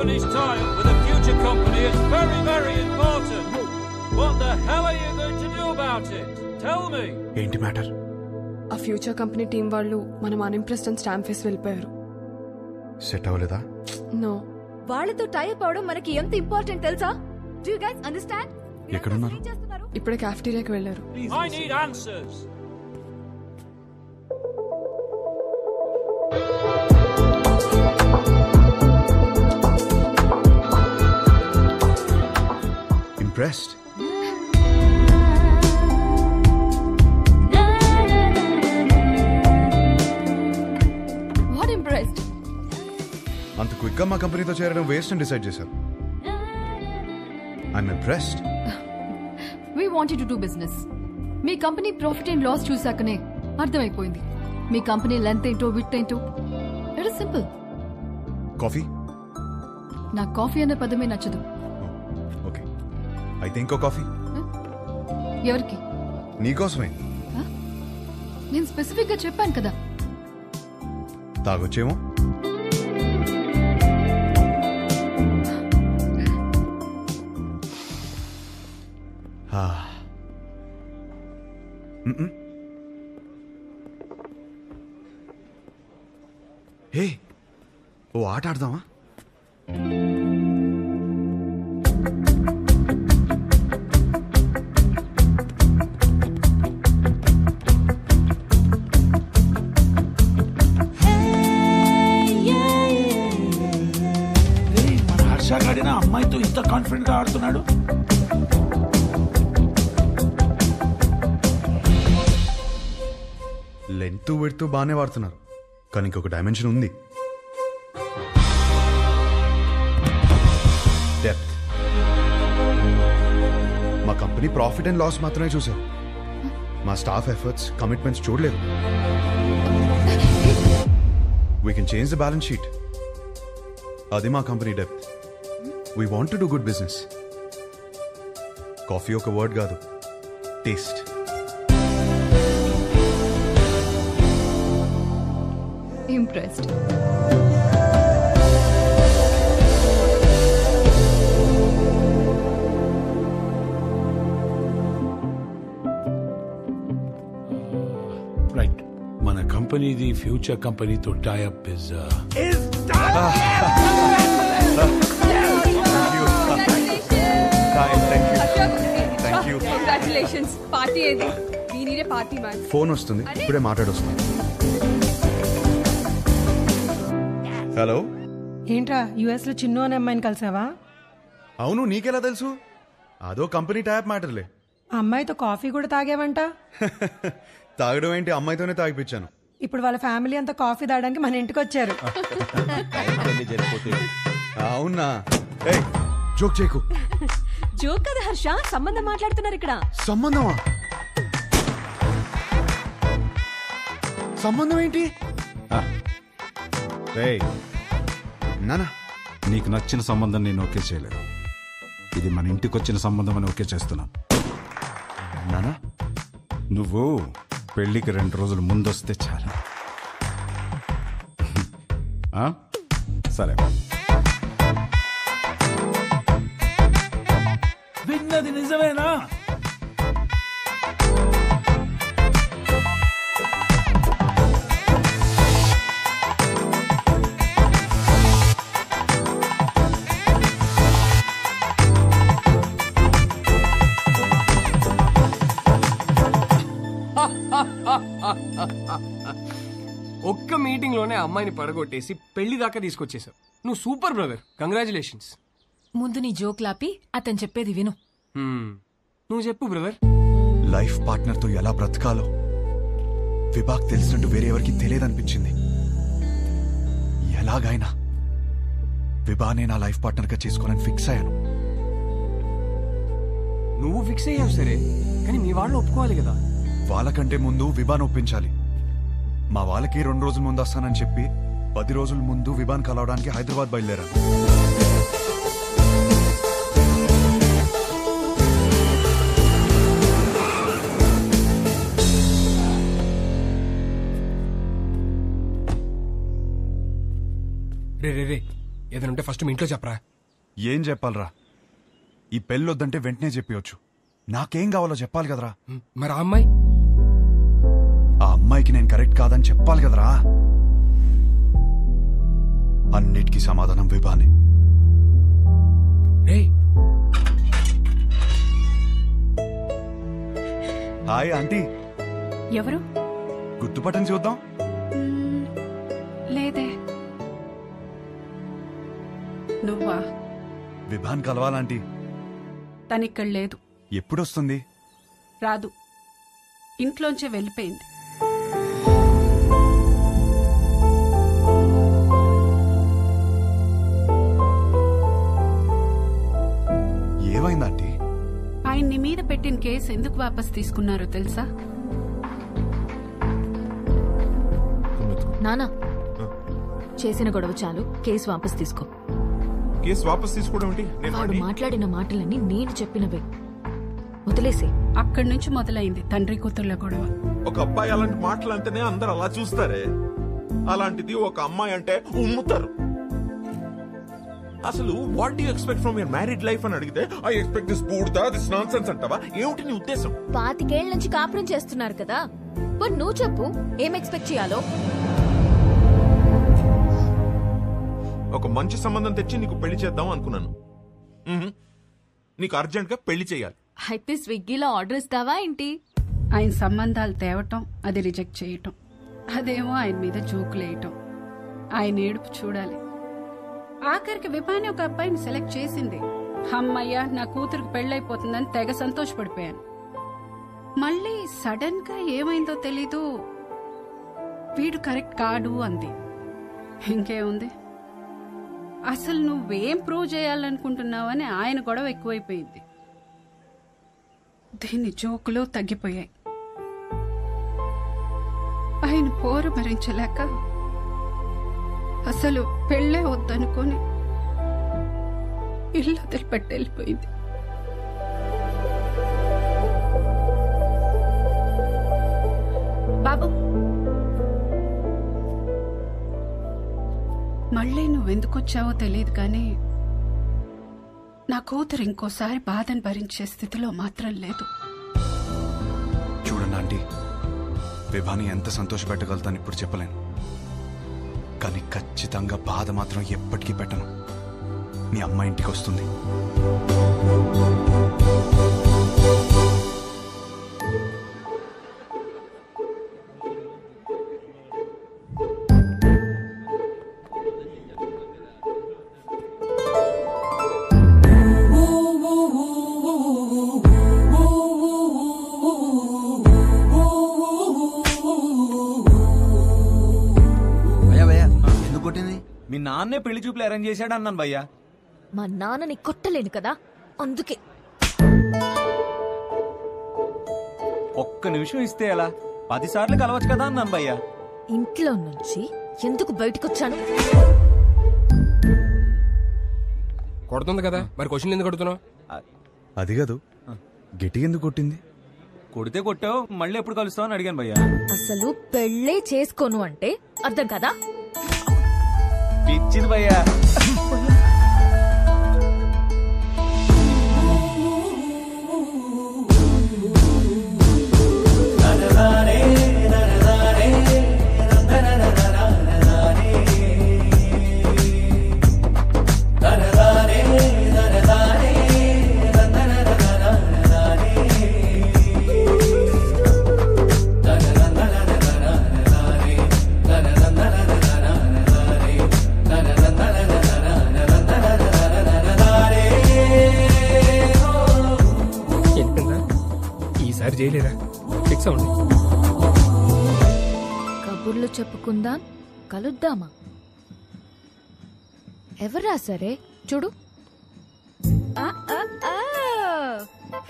company's tie-up with a future company is very, very important. What the hell are you going to do about it? Tell me. ఏంటి matter? ఆ future company team వాళ్ళు మనం అన్ఇంప్రెస్డ్ అని stamp వేసి వెళ్ళిపోయారు. Set అవ్వలేదా? No. వాళ్ళతో type అవడం మనకి ఎంత ఇంపార్టెంట్ తెలుసా? Do you guys understand? ఎక్కడున్నారు? ఇప్పుడే క్యాఫెటీరియాకి వెళ్ళారు. I need answers. Impressed? What impressed? అంత క్విక్ గా మా కంపెనీతో చేరడం వేస్ట్ అని డిసైడ్ చేశారు. I'm impressed. We wanted to do business. మీ కంపెనీ ప్రాఫిట్ అండ్ లాస్ చూసాకనే అర్థమైపోయింది. మీ కంపెనీ లెంత్ ఏంటో విడ్త్ ఏంటో. It is simple. కాఫీ? నాకు కాఫీ అనే పదమే నచ్చదు. ఓకే, అయితే ఇంకో కాఫీ. ఎవరికి? నీకోసమే. నేను స్పెసిఫిక్ గా చెప్పాను కదా. తాగొచ్చేమో. హే, ఓ ఆట ఆడదామా? మన హర్ష గాడిన అమ్మాయితో ఇంత కాన్ఫిడెంట్ గా ఆడుతున్నాడు. లెంత్ విడ్త్ బాగానే వాడుతున్నారు, కానీ ఇంకొక డైమెన్షన్ ఉంది. డెప్త్. మా కంపెనీ ప్రాఫిట్ అండ్ లాస్ మాత్రమే చూసాం. మా స్టాఫ్ ఎఫర్ట్స్, కమిట్మెంట్స్ చూడలేదు. We can change the balance sheet. అది మా company depth. We want to do good business. Coffee ఒక వర్డ్ కాదు, టేస్ట్. Impressed. రైట్, మన కంపెనీది ఫ్యూచర్ కంపెనీతో టైఅప్ ఇస్ కంగ్రాచులేషన్స్. పార్టీ ఏది? దీనినే పార్టీ మ్యాన్. ఫోన్ వస్తుంది, ఇప్పుడే మాట్లాడొస్తుంది. హలో. ఏంట్రా యుఎస్ లో చిన్ను అనే అమ్మాయిని కలిసావా? అవును, నీకెలా తెలుసు? అదో కంపెనీ టైప్ మ్యాటర్లే. ఆ అమ్మాయితో కాఫీ కూడా తాగేవంట. తాగడం ఏంటి, అమ్మాయితోనే తాగిపించాను. ఇప్పుడు వాళ్ళ ఫ్యామిలీ అంతా కాఫీ తాగడానికి మన ఇంటికి వచ్చారు. అవునా? జోక్ చేయకు. జోక్ కదా హర్ష, సంబంధం మాట్లాడుతున్నారు ఇక్కడ. సంబంధమా? సంబంధం ఏంటి? నానా, నీకు నచ్చిన సంబంధం నేను ఓకే చేయలేదు. ఇది మన ఇంటికి వచ్చిన సంబంధం అని ఓకే చేస్తున్నాం. నానా, నువ్వు పెళ్లికి 2 రోజులు ముందొస్తే చాలు. సరే. విన్నది నిజమేనా? ఒక్క మీటింగ్ లోనే అమ్మాయిని పడగొట్టేసి పెళ్లి దాకా తీసుకొచ్చేసావు. నువ్వు సూపర్ బ్రదర్, కంగ్రాచులేషన్స్. ముందు నీ జోక్ లాపి అతను చెప్పేది విను. నువ్వు చెప్పు బ్రదర్. లైఫ్ పార్ట్నర్ తో ఎలా బ్రతకాలో విభాగ్ తెలిసినట్టు వేరే ఎవరికి తెలియదనిపించింది. ఎలాగైనా విభానే నా లైఫ్ పార్ట్నర్ గా చేసుకోవాలని ఫిక్స్ అయ్యాను. నువ్వు ఫిక్స్ అయ్యావు సరే, కానీ మీ వాళ్ళు ఒప్పుకోవాలి కదా. వాళ్ళకంటే ముందు విభాన్ ఒప్పించాలి. మా వాళ్ళకి 2 రోజుల ముందు వస్తానని చెప్పి 10 రోజుల ముందు విభాన్ కలవడానికి హైదరాబాద్ బయలుదేరాను. రే ఏదైనా ఉంటే ఫస్ట్ మీ ఇంట్లో చెప్పరా. ఏం చెప్పాలరా? ఈ పెళ్ళొద్దంటే వెంటనే చెప్పవచ్చు. నాకేం కావాలో చెప్పాలి కదరా. మరి ఆ అమ్మాయి? ఆ అమ్మాయికి నేను కరెక్ట్ కాదని చెప్పాలి కదరా. అన్నిటికీ సమాధానం విభానే. Hi aunty. ఎవరు? గుర్తుపట్టని చూద్దాం. లేదే. నువ్వా? విభాన్ కలవాలంటీ. తనిక్కడ లేదు. ఎప్పుడొస్తుంది? రాదు, ఇంట్లోంచే వెళ్ళిపోయింది. ఏమైందంటీ? ఆయన నీ మీద పెట్టిన కేసు ఎందుకు వాపస్ తీసుకున్నారో తెలుసా? నానా, చేసిన గొడవ చాలు, కేసు వాపస్ తీసుకో. కేసు వాపస్ తీసుకోవడం ఏంటి? వాడు మాట్లాడిన మాటలన్నీ నేను చెప్పినవే, వదిలేసే. అక్కడి నుంచి మొదలైంది తండ్రి కూతుర్ల గొడవ. ఒక అబ్బాయి అలాంటి మాటలు అంటేనే అందరు అలా చూస్తారే, అలాంటిది ఒక అమ్మాయి అంటే ఉమ్ముతారు. అసలు what do expect from your married life అని అడిగితే ఐ ఎక్స్పెక్ట్ దిస్ బూడ్దా, దిస్ నాన్సెన్స్ అంటావా? ఏమిటి నీ ఉద్దేశం? 25 ఏళ్ల నుంచి కాపురం చేస్తున్నారు కదా, మరి నువ్వు చెప్పు ఏం ఎక్స్పెక్ట్ చేయాలో. ఒక మంచి సంబంధం తెచ్చి నీకు పెళ్లి చేద్దాం అనుకున్నాను. నీకు అర్జెంట్ గా పెళ్లి చేయాలి. అయితే స్విగ్గీలో ఆర్డర్ ఇస్తావా ఏంటి? ఆయన సంబంధాలు తేవటం, అది రిజెక్ట్ చేయటం, అదేమో ఆయన మీద జోకులేయటం. ఆయన ఏడుపు చూడాలి. ఆఖరికి విభాని ఒక అబ్బాయిని సెలెక్ట్ చేసింది. అమ్మయ్య, నా కూతురికి పెళ్ళైపోతుందని తెగ సంతోషపడిపోయాను. మళ్ళీ సడన్ గా ఏమైందో తెలీదు, వీడు కరెక్ట్ కాడు అంది. ఇంకేముంది, అసలు నువ్వేం ప్రూవ్ చేయాలనుకుంటున్నావని ఆయన గొడవ ఎక్కువైపోయింది. దీని జోకులు తగ్గిపోయాయి. ఆయన పోరు భరించలేక అసలు పెళ్ళే వద్దనుకొని ఇల్లు వదిలిపెట్టి వెళ్ళిపోయింది. బాబు, మళ్ళీ నువ్వెందుకొచ్చావో తెలియదు కానీ నా కూతురు ఇంకోసారి బాధను భరించే స్థితిలో మాత్రం లేదు. చూడండి ఆంటీ, విభాని ఎంత సంతోషపెట్టగలుగుతాను ఇప్పుడు చెప్పలేను, కానీ ఖచ్చితంగా బాధ మాత్రం ఎప్పటికీ పెట్టను. మీ అమ్మ ఇంటికి వస్తుంది. మీ నాన్నే పెళ్లి చూపులు అరేంజ్ చేశాడు అన్నాను భయ్యా. మా నాన్నని కొట్టలేను కదా, అందుకే. ఒక్క నిమిషం ఇస్తే ఎలా, 10 సార్లు కలవచ్చు కదా అన్నాను భయ్యా. ఇంట్లో నుంచి ఎందుకు బయటకొచ్చాను? కొడుతుంది కదా, మరి క్వశ్చన్ ఎందుకు కొడుతున్నావు? అది కాదు, గట్టి ఎందుకు కొట్టింది? కొడితే కొట్టావు, మళ్ళీ ఎప్పుడు కలుస్తావు అని అడిగాను భయ్యా. అసలు పెళ్ళే చేసుకోను అంటే అర్థం కదా? పిచ్చింది భయ్యా. చేయలేరా? ఫిక్స్ అవ్వండి. కబుర్లు చెప్పుకుందాం, కలుద్దామా? ఎవరా సరే చూడు,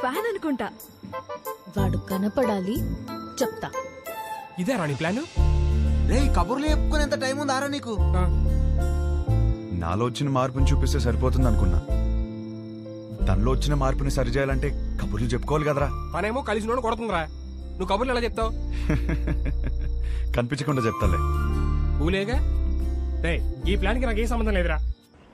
ఫ్యాన్ అనుకుంటా. వాడు కనపడాలి, చెప్తా. ఇదే రాణి ప్లాన్. కబుర్లు చెప్పుకునేంత టైం ఉందారా నీకు? నాలో వచ్చిన మార్పుని చూపిస్తే సరిపోతుంది అనుకున్నా. తనలో వచ్చిన మార్పుని సరిచేయాలంటే కబుర్లు చెప్పుకోవాలి కదరా. పనేమో కలిసి నోడు కొడుతుందిరా, నువ్వు కబుర్లు ఎలా చెప్తావు? కనిపించకుండా చెప్తాలే. ఊలేగా. ఈ ప్లాన్ కి నాకు ఏ సంబంధం లేదురా.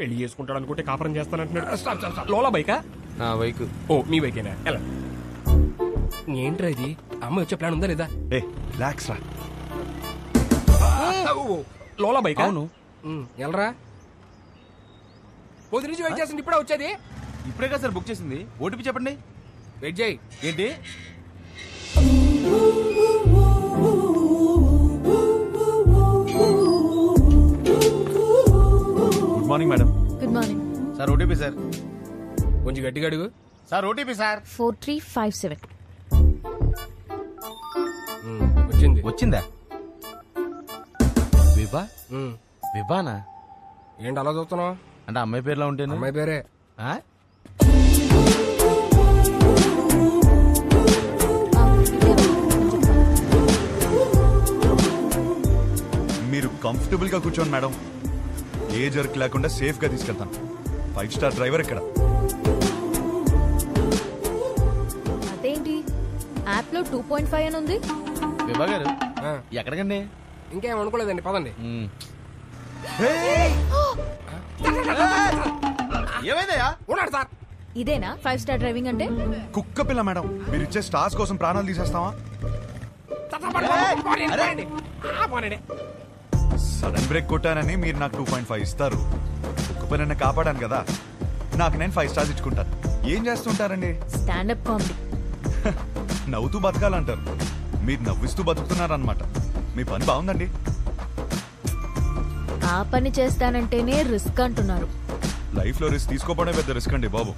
పెళ్లి చేసుకుంటాడు అనుకుంటే కాపురం చేస్తానంటున్నాడు. స్టాప్. లోలా బైకా? నా బైక్. ఓ మీ బైకేనా? ఎలా ఏంట్రా ఇది? అమ్మాయి వచ్చే ప్లాన్ ఉందా లేదా? రిలాక్స్ రా. లోలా బైక్? అవును. ఎలరా పోతే నుంచి వెయిట్ చేస్తుంది. ఇప్పుడే వచ్చేది? ఇప్పుడే కదా సార్ బుక్ చేసింది. ఓటీపీ చెప్పండి. వెయిట్ చేయి. ఏంటి? Good morning madam. Good morning sir OTP sir. కొంచెం గట్టిగా అడుగు. Sir OTP sir. 4357. వచ్చిందా? విభానా? ఏంటి అలా చూస్తున్నావు? అంటే అమ్మాయి పేరులో ఉంటేనే. అమ్మాయి పేరే. మీరు కంఫర్టబుల్ గా కూర్చోండి మేడం. ఏ జర్క్ లేకుండా సేఫ్ గా తీసుకెళ్తాను. 5 స్టార్ డ్రైవర్ ఇక్కడ. అదేంటి యాప్ లో 2.5 అని ఉంది? విభా గారు ఎక్కడికండి? ఇంకేం అనుకోలేదండి, పదండి. ఏమైందయ్యా? ఉన్నాడు సార్. ఇదేనా 5 స్టార్ డ్రైవింగ్ అంటే? కుక్క పిల్ల మేడం. మీరు ఇచ్చే స్టార్స్ కోసం ప్రాణాలు తీసేస్తావా? సడన్ బ్రేక్ కొట్టానని మీరు నాకు 2.5 ఇస్తారు. కుక్క పిల్లని కాపాడాను కదా, నాకు నేను 5 స్టార్స్ ఇచ్చుకుంటాను. ఏం చేస్తుంటారండి? Standup comedy. నవ్వుతూ బతకాలంటారు, మీరు నవ్విస్తూ బతుకుతున్నారన్నమాట. మీ పని బాగుందండి. ఆ పని చేస్తానంటేనే రిస్క్ అంటున్నారు. లైఫ్ లో రిస్క్ తీసుకోవడమే పెద్ద రిస్క్ అండి బాబు.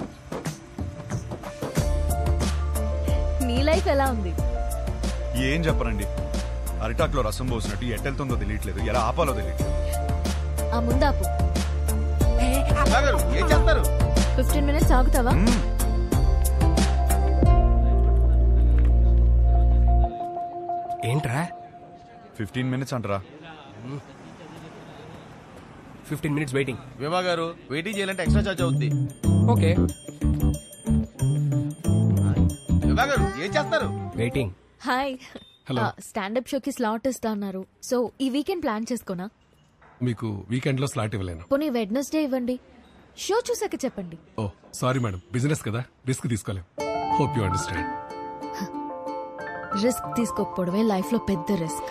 నీ లైఫ్ ఎలా ఉంది? ఏం చెప్పరండి, అరిటాక్లో రసం పోసినట్టు ఎట్టెళ్తుందో తెలియట్లేదు, ఎలా ఆపాలో తెలియట్లేదు. ఆ ముందాపు. ఏం చేస్తారు? 15 minutes ఆగుతావా? ఏంట్రా 15 minutes అంటారా? 15 minutes వెయిటింగ్. విభా గారు వెయిటింగ్ చేయాలంటే ఎక్స్ట్రా చార్జ్ అవుద్ది. ఓకే. విభా గారు ఏం చేస్తారు? వెయిటింగ్. హాయ్. స్టాండప్ షోకి స్లాట్ ఇస్తా అన్నారు. సో ఈ వీకెండ్ ప్లాన్ చేసుకోనా? మీకు వీకెండ్ లో స్లాట్ ఇవ్వలేను. పోనీ వెడ్నెస్డే ఇవ్వండి. షో చూసాక చెప్పండి. ఓ సారీ మేడం, బిజినెస్ కదా, రిస్క్ తీసుకోలేం. Hope you understand. రిస్క్ తీసుకోకపోవడమే లైఫ్ లో పెద్ద రిస్క్.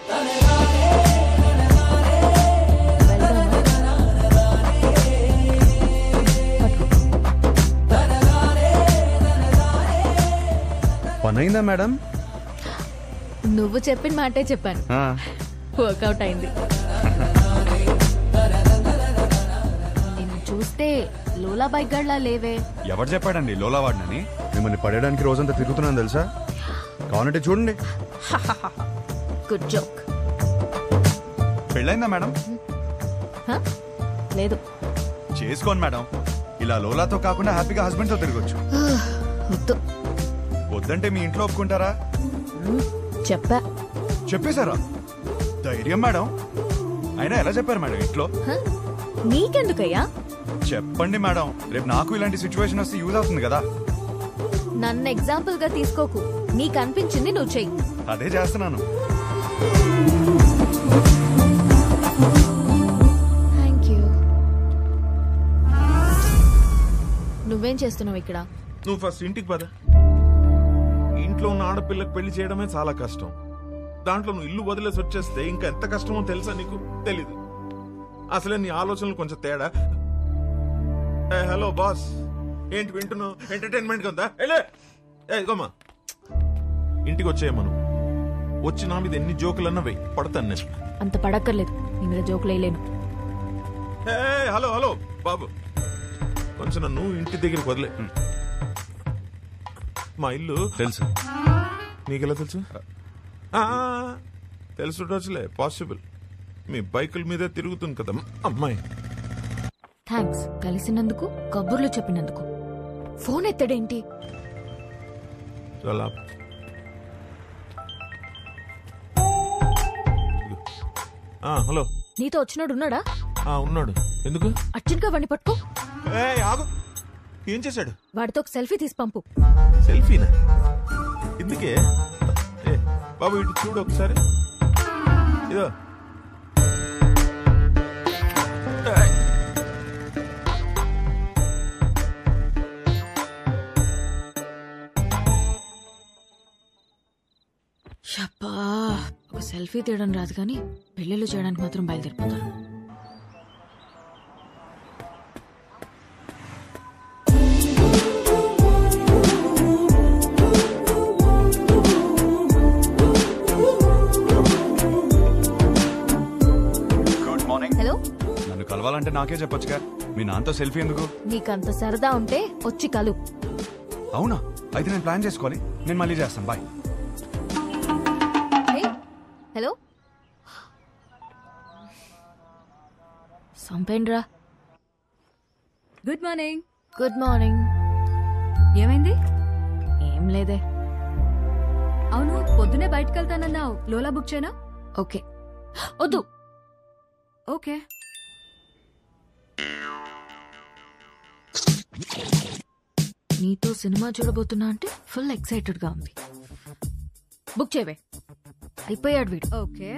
పనైందా మేడం? నువ్వు చెప్పిన మాటే చెప్పాను. వర్కౌట్ అయింది. నిన్ను చూస్తే లోలా బైక్ గడ్లా లేవే. ఎవరు చెప్పాడండి లోలా వాడినని? మిమ్మల్ని పడేయడానికి రోజంతా తిరుగుతున్నాను తెలుసా. కావాలంటే చూడండి. Good joke. పెళ్ళైందా మేడం? లేదు. చేసుకోండి మేడం. ఇలా లోలాతో కాకుండా హ్యాపీగా హస్బెండ్ తో తిరగొచ్చు. వద్దంటే మీ ఇంట్లో ఒప్పుకుంటారా? చెప్పేశారా? ధైర్యం మేడం. అయినా ఎలా చెప్పారు మేడం ఇంట్లో? నీకెందుకయ్యా? చెప్పండి మేడం, రేపు నాకు ఇలాంటి సిచ్యువేషన్ వస్తే యూజ్ అవుతుంది కదా. నన్ను ఎగ్జాంపుల్ గా తీసుకోకు. నీకు అనిపించింది నువ్వు చెయ్యి. అదే చేస్తున్నాను. Thank you. నువ్వేం చేస్తున్నావు ఇక్కడ? నువ్వు ఫస్ట్ ఇంటికి పద. ఇంట్లో ఉన్న ఆడపిల్లకు పెళ్లి చేయడమే చాలా కష్టం. దాంట్లో నువ్వు ఇల్లు వదిలేసి వచ్చేస్తే ఇంకా ఎంత కష్టమో తెలుసా నీకు? తెలీదు. అసలే నీ ఆలోచనలు కొంచెం తేడా. హలో బాస్, ఏంటి వింటున్నావు? ఎంటర్టైన్మెంట్ ఉందా? గమ్మా ఇంటికి వచ్చేయమను. వచ్చి నా మీద ఎన్ని జోకులన్నా వెయ్యి, పడతాను నేను. అంత పడక్కర్లేదు, నీ మీద జోకులు వేయలేను. హలో హలో బాబు, కొంచెం నన్ను ఇంటి దగ్గరికి వదిలే. మా ఇల్లు తెలుసు. నీకెలా తెలుసు? తెలుసులే, పాసిబుల్. మీ బైకుల మీదే తిరుగుతుంది కదా అమ్మాయి. థ్యాంక్స్ కలిసినందుకు, కబుర్లు చెప్పినందుకు. ఫోన్ ఎత్తడేంటి? చాలా హలో. నీతో వచ్చినాడు ఉన్నాడా? ఉన్నాడు. ఎందుకు? అర్జెంట్ గా వాడిని పట్టుకో. ఆగు. ఏం చేశాడు? వాడితో ఒక సెల్ఫీ తీసి పంపు. సెల్ఫీనా? ఎందుకే? బాబు ఇటు చూడు ఒకసారి. ఇదో సెల్ఫీ తీయడం రాదు కానీ పెళ్ళిళ్ళు చేయడానికి మాత్రం బయలుదేరిపోతాను. Good morning. హలో, నన్ను కలవాలంటే నాకే చెప్పొచ్చుగా, మీ నాన్నతో సెల్ఫీ ఎందుకు? నీకంత సరదా ఉంటే వచ్చి కలు. అవునా? అయితే నేను ప్లాన్ చేసుకోవాలి. నేను మళ్ళీ చేస్తాను. బాయ్. హలో, సంపేండ్రా. Good morning. Good morning. ఏమైంది? ఏం లేదే. అవును, పొద్దునే బయటకు వెళ్తానన్నావు. లోలా బుక్ చేయనా? ఓకే. వద్దు. ఓకే. నీతో సినిమా చూడబోతున్నా అంటే ఫుల్ ఎక్సైటెడ్ గా ఉంది. బుక్ చేయవే. అయిపోయాడు వీడు. ఓకే.